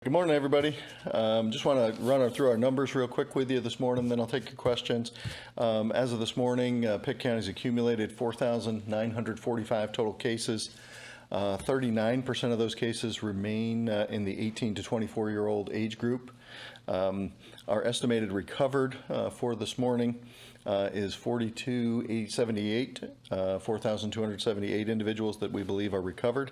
Good morning, everybody. Just want to run through our numbers real quick with you this morning, then I'll take your questions. As of this morning, Pitt County's accumulated 4,945 total cases. 39% of those cases remain in the 18 to 24-year-old age group. Our estimated recovered for this morning is 4,278 individuals that we believe are recovered.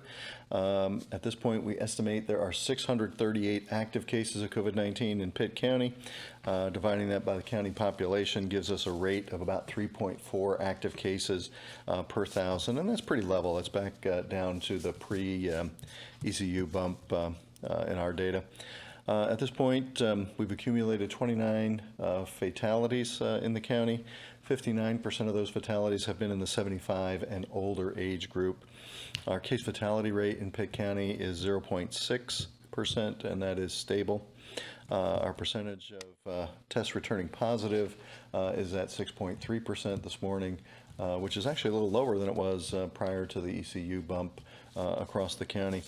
At this point, we estimate there are 638 active cases of COVID-19 in Pitt County. Dividing that by the county population gives us a rate of about 3.4 active cases per thousand, and that's pretty level. It's back down to the pre-ECU bump in our data. At this point, we've accumulated 29 fatalities in the county. 59% of those fatalities have been in the 75 and older age group. Our case fatality rate in Pitt County is 0.6%, and that is stable. Our percentage of tests returning positive is at 6.3% this morning, which is actually a little lower than it was prior to the ECU bump across the county.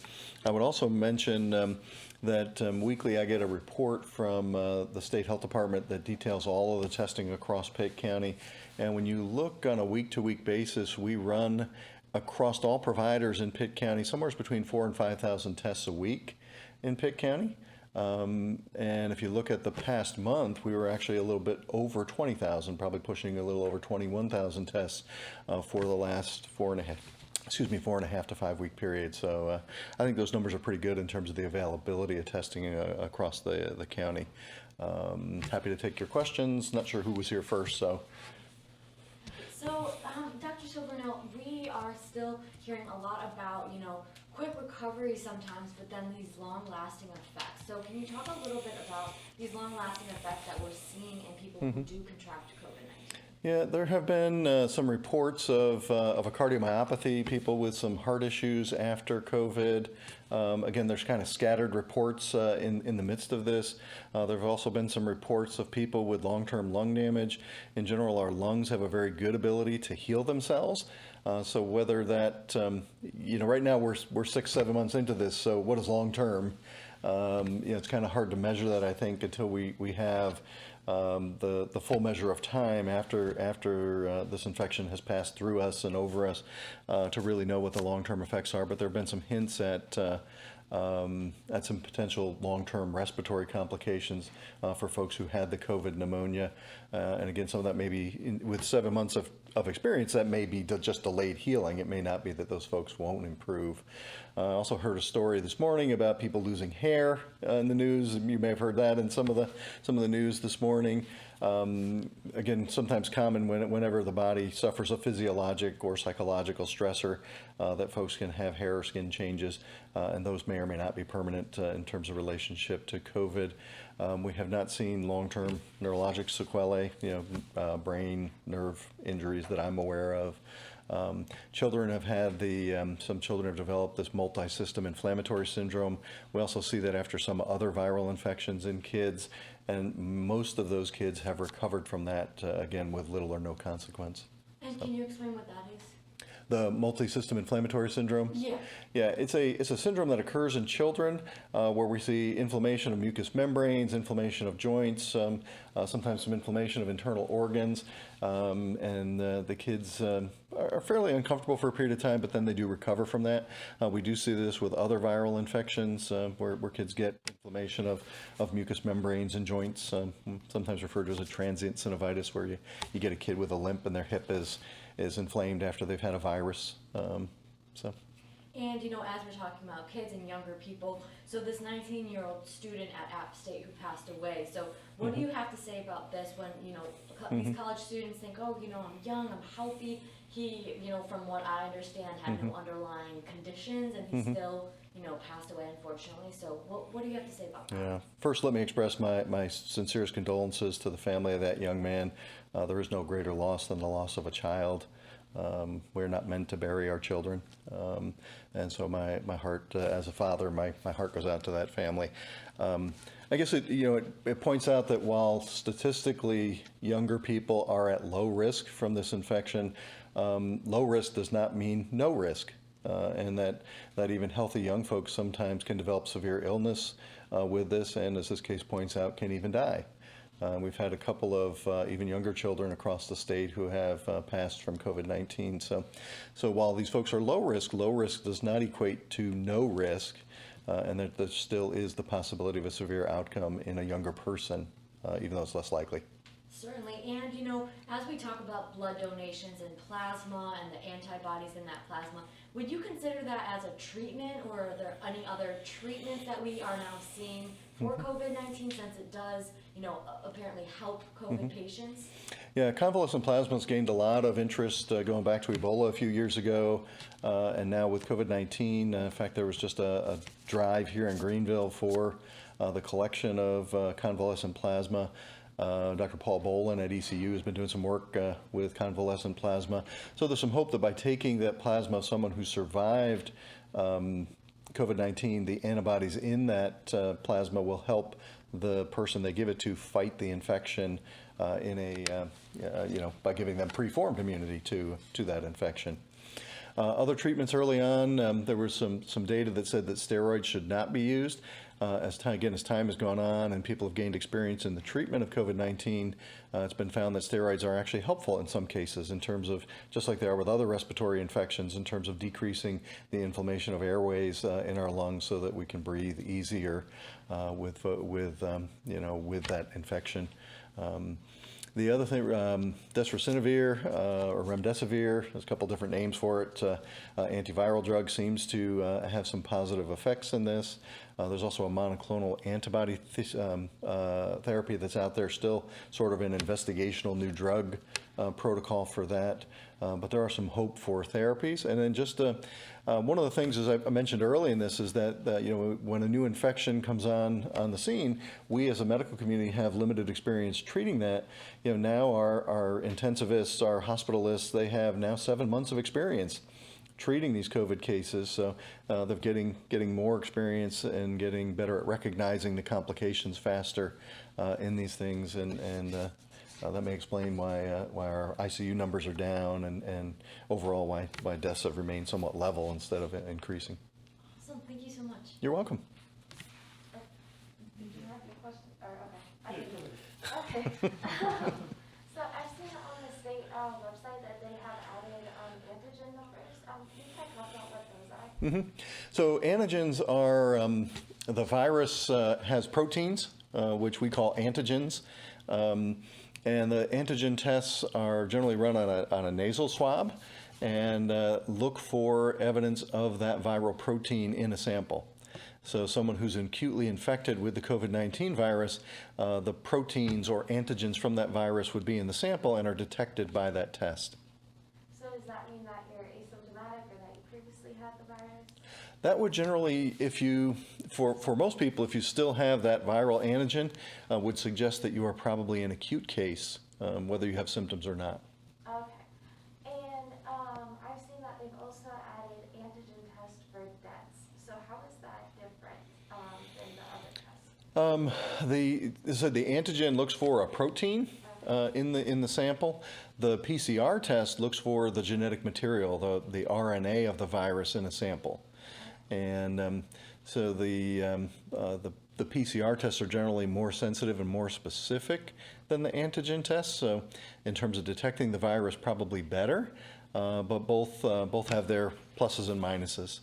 I would also mention that weekly I get a report from the State Health Department that details all of the testing across Pitt County. And when you look on a week-to-week basis, we run across all providers in Pitt County somewhere between 4,000 and 5,000 tests a week in Pitt County. And if you look at the past month, we were actually a little bit over 20,000, probably pushing a little over 21,000 tests for the last 4.5 to 5 week period. So I think those numbers are pretty good in terms of the availability of testing across the county. Happy to take your questions. Not sure who was here first, so. So, Dr. Silvernail, we are still hearing a lot about, quick recovery sometimes, but then these long-lasting effects. So can you talk a little bit about these long-lasting effects that we're seeing in people who do contract COVID-19? Yeah, there have been some reports of a cardiomyopathy, people with some heart issues after COVID. Again, there's kind of scattered reports in the midst of this. There have also been some reports of people with long-term lung damage. In general, our lungs have a very good ability to heal themselves. So whether that, right now we're 6-7 months into this, so what is long-term? It's kind of hard to measure that, I think, until we have the full measure of time after this infection has passed through us and over us to really know what the long-term effects are. But there have been some hints at some potential long-term respiratory complications for folks who had the COVID pneumonia. And again, some of that may be, with 7 months of experience, that may be just delayed healing. It may not be that those folks won't improve. I also heard a story this morning about people losing hair in the news. You may have heard that in some of the news this morning. Again, sometimes common whenever the body suffers a physiologic or psychological stressor, that folks can have hair or skin changes, and those may or may not be permanent in terms of relationship to COVID. We have not seen long-term neurologic sequelae, brain, nerve injuries that I'm aware of. Children have had some children have developed this multi-system inflammatory syndrome. We also see that after some other viral infections in kids, and most of those kids have recovered from that, again, with little or no consequence. And can you explain what that is? The multi-system inflammatory syndrome? Yeah. Yeah, it's a syndrome that occurs in children where we see inflammation of mucous membranes, inflammation of joints, sometimes some inflammation of internal organs, and the kids are fairly uncomfortable for a period of time, but then they do recover from that. We do see this with other viral infections where kids get inflammation of mucous membranes and joints, sometimes referred to as a transient synovitis, where you get a kid with a limp and their hip is inflamed after they've had a virus. And, as we're talking about kids and younger people, so this 19-year-old student at App State who passed away, so what do you have to say about this when, these college students think, I'm young, I'm healthy. He, from what I understand, had no underlying conditions, and he still, passed away, unfortunately. So what do you have to say about that? Yeah. First, let me express my sincerest condolences to the family of that young man. There is no greater loss than the loss of a child. We're not meant to bury our children. And so my heart, as a father, my heart goes out to that family. I guess it points out that while statistically younger people are at low risk from this infection, low risk does not mean no risk. And that even healthy young folks sometimes can develop severe illness with this, and as this case points out, can even die. We've had a couple of even younger children across the state who have passed from COVID-19. So while these folks are low risk does not equate to no risk, and that there still is the possibility of a severe outcome in a younger person, even though it's less likely. Certainly, and you know, as we talk about blood donations and plasma and the antibodies in that plasma, would you consider that as a treatment, or are there any other treatments that we are now seeing for COVID-19, since it does, you know, apparently help COVID patients? Yeah, convalescent plasma's gained a lot of interest going back to Ebola a few years ago, and now with COVID-19. In fact, there was just a drive here in Greenville for the collection of convalescent plasma. Dr. Paul Bolin at ECU has been doing some work with convalescent plasma. So there's some hope that by taking that plasma of someone who survived COVID-19, the antibodies in that plasma will help the person they give it to fight the infection by giving them preformed immunity to that infection. Other treatments early on, there was some data that said that steroids should not be used. As time has gone on and people have gained experience in the treatment of COVID-19, it's been found that steroids are actually helpful in some cases in terms of, just like they are with other respiratory infections, in terms of decreasing the inflammation of airways in our lungs so that we can breathe easier with that infection. The other thing, desrocinivir or remdesivir, there's a couple different names for it. Antiviral drug seems to have some positive effects in this. There's also a monoclonal antibody therapy that's out there, still sort of an investigational new drug protocol for that. But there are some hope for therapies. And then just one of the things, as I mentioned early in this, is that when a new infection comes on the scene, we as a medical community have limited experience treating that. Now our intensivists, our hospitalists, they have now 7 months of experience treating these COVID cases, so they're getting more experience and getting better at recognizing the complications faster in these things, and that may explain why our ICU numbers are down, and overall why deaths have remained somewhat level instead of increasing. Awesome, thank you so much. You're welcome. Did you have your question? Or, okay. Okay. So I've seen on the state website that they have added antigen numbers. Can you talk about what those are? So antigens are, the virus has proteins, which we call antigens. And the antigen tests are generally run on a nasal swab and look for evidence of that viral protein in a sample. So someone who's acutely infected with the COVID-19 virus, the proteins or antigens from that virus would be in the sample and are detected by that test. So does that mean that you're asymptomatic or that you previously had the virus? That would generally, for most people, if you still have that viral antigen, would suggest that you are probably an acute case, whether you have symptoms or not. Okay. And I've seen that they've also added antigen tests for deaths. So how is that different than the other tests? The antigen looks for a protein in the sample. The PCR test looks for the genetic material, the RNA of the virus in a sample. And so the PCR tests are generally more sensitive and more specific than the antigen tests. So in terms of detecting the virus, probably better. But both have their pluses and minuses.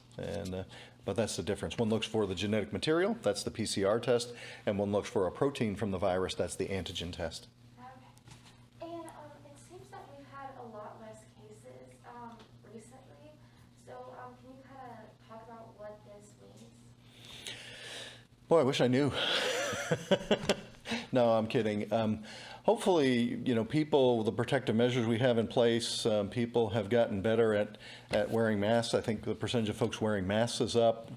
But that's the difference. One looks for the genetic material, that's the PCR test, and one looks for a protein from the virus, that's the antigen test. Okay. And it seems that we've had a lot less cases recently. So can you kind of talk about what this means? Boy, I wish I knew. No, I'm kidding. Hopefully, people, the protective measures we have in place, people have gotten better at wearing masks. I think the percentage of folks wearing masks is up,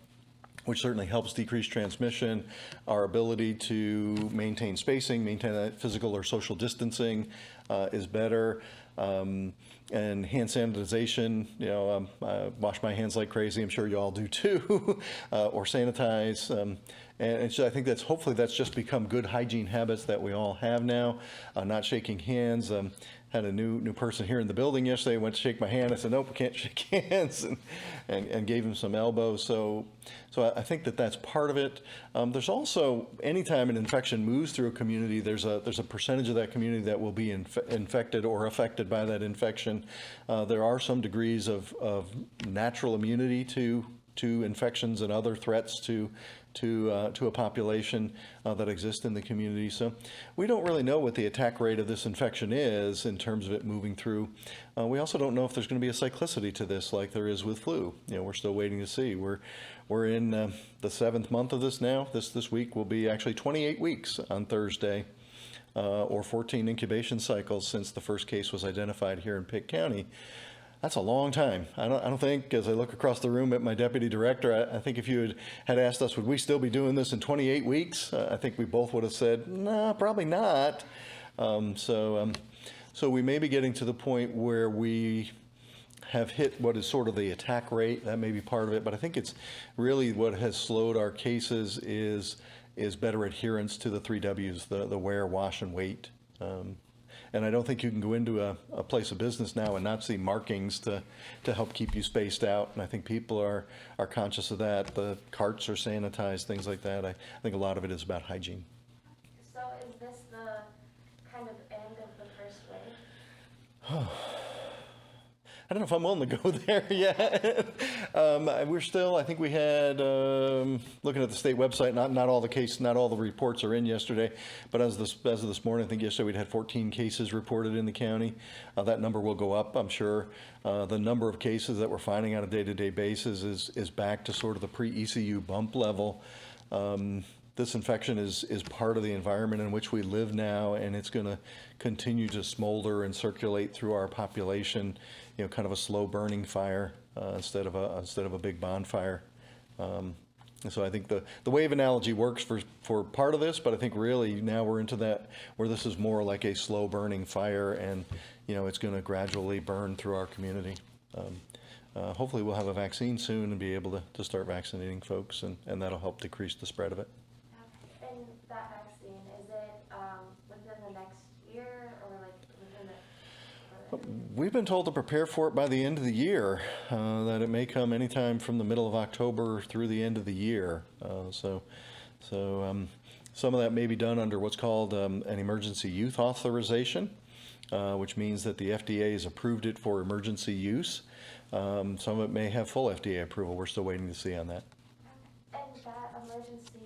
which certainly helps decrease transmission. Our ability to maintain spacing, maintain that physical or social distancing is better. And hand sanitization, I wash my hands like crazy. I'm sure you all do too, or sanitize. And so I think hopefully that's just become good hygiene habits that we all have now. Not shaking hands. Had a new person here in the building yesterday. Went to shake my hand. I said, nope, we can't shake hands, and gave him some elbows. So I think that's part of it. There's also, anytime an infection moves through a community, there's a percentage of that community that will be infected or affected by that infection. There are some degrees of natural immunity to infections and other threats to a population that exists in the community. So we don't really know what the attack rate of this infection is in terms of it moving through. We also don't know if there's going to be a cyclicity to this like there is with flu. We're still waiting to see. We're in the 7th month of this now. This week will be actually 28 weeks on Thursday, or 14 incubation cycles since the first case was identified here in Pitt County. That's a long time. I don't think, as I look across the room at my deputy director, I think if you had asked us, would we still be doing this in 28 weeks? I think we both would have said, no, probably not. So we may be getting to the point where we have hit what is sort of the attack rate. That may be part of it, but I think it's really what has slowed our cases is better adherence to the 3 W's, the wear, wash, and wait. And I don't think you can go into a place of business now and not see markings to help keep you spaced out. And I think people are conscious of that. The carts are sanitized, things like that. I think a lot of it is about hygiene. So is this the kind of end of the first wave? I don't know if I'm willing to go there yet. We're still, I think we had, looking at the state website, not all the reports are in yesterday, but as of this morning, I think yesterday we'd had 14 cases reported in the county. That number will go up, I'm sure. The number of cases that we're finding on a day-to-day basis is back to sort of the pre-ECU bump level. This infection is part of the environment in which we live now, and it's going to continue to smolder and circulate through our population, kind of a slow burning fire instead of a big bonfire. And so I think the wave analogy works for part of this, but I think really now we're into that where this is more like a slow burning fire, and it's going to gradually burn through our community. Hopefully we'll have a vaccine soon and be able to start vaccinating folks, and that'll help decrease the spread of it. And that vaccine, is it within the next year or like within the... We've been told to prepare for it by the end of the year, that it may come anytime from the middle of October through the end of the year. So some of that may be done under what's called an emergency use authorization, which means that the FDA has approved it for emergency use. Some of it may have full FDA approval. We're still waiting to see on that. And that emergency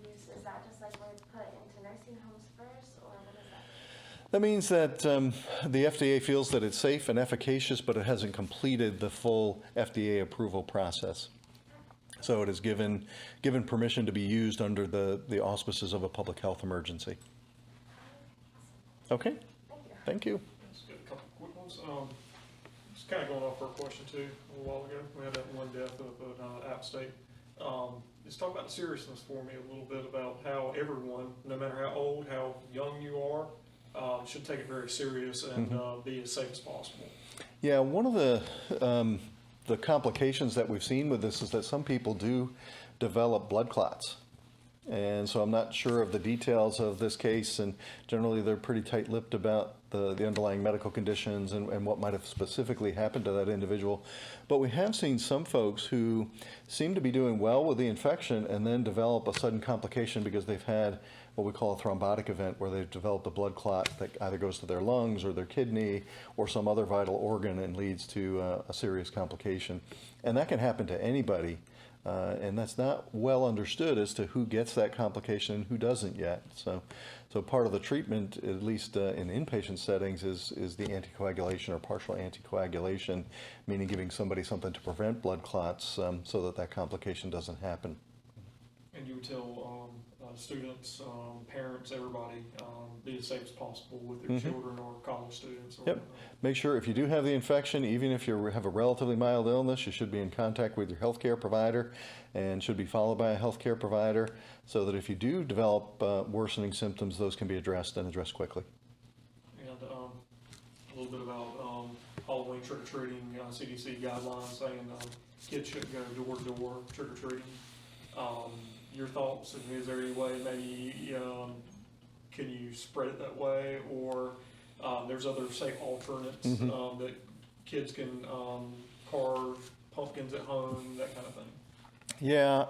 use, is that just like we're put into nursing homes first, or what is that? That means that the FDA feels that it's safe and efficacious, but it hasn't completed the full FDA approval process. So it is given permission to be used under the auspices of a public health emergency. Okay, thank you. Let's get a couple quick ones. Just kind of going off our question too a little while ago. We had that one death of App State. Just talk about the seriousness for me a little bit about how everyone, no matter how old, how young you are, should take it very serious and be as safe as possible. Yeah, one of the complications that we've seen with this is that some people do develop blood clots. And so I'm not sure of the details of this case, and generally they're pretty tight-lipped about the underlying medical conditions and what might have specifically happened to that individual. But we have seen some folks who seem to be doing well with the infection and then develop a sudden complication because they've had what we call a thrombotic event, where they've developed a blood clot that either goes to their lungs or their kidney or some other vital organ and leads to a serious complication. And that can happen to anybody. And that's not well understood as to who gets that complication and who doesn't yet. So part of the treatment, at least in inpatient settings, is the anticoagulation or partial anticoagulation, meaning giving somebody something to prevent blood clots so that complication doesn't happen. And you would tell students, parents, everybody, be as safe as possible with their children or college students. Or, Yep. Make sure if you do have the infection, even if you have a relatively mild illness, you should be in contact with your healthcare provider and should be followed by a healthcare provider, so that if you do develop worsening symptoms, those can be addressed and addressed quickly. And trick-or-treating CDC guidelines saying kids shouldn't go door-to-door trick-or-treating. Your thoughts, and is there any way maybe can you spread it that way, or there's other safe alternates that kids can carve pumpkins at home, that kind of thing? Yeah,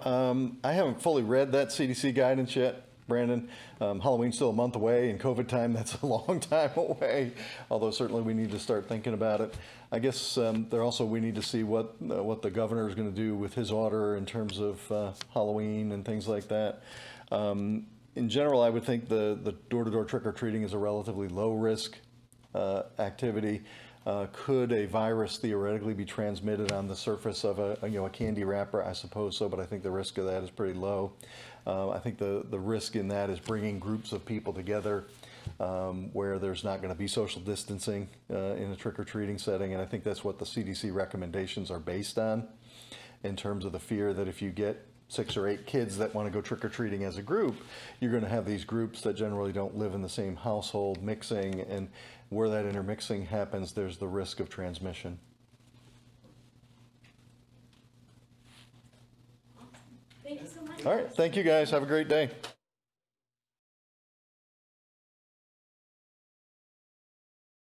I haven't fully read that CDC guidance yet, Brandon. Halloween's still a month away, and COVID time, that's a long time away, although certainly we need to start thinking about it. I guess we need to see what the governor is going to do with his order in terms of Halloween and things like that. In general, I would think the door-to-door trick-or-treating is a relatively low-risk activity. Could a virus theoretically be transmitted on the surface of a candy wrapper? I suppose so, but I think the risk of that is pretty low. I think the risk in that is bringing groups of people together where there's not going to be social distancing in a trick-or-treating setting, and I think that's what the CDC recommendations are based on, in terms of the fear that if you get 6 or 8 kids that want to go trick-or-treating as a group, you're going to have these groups that generally don't live in the same household mixing, and where that intermixing happens, there's the risk of transmission. Thank you so much. All right, thank you guys. Have a great day.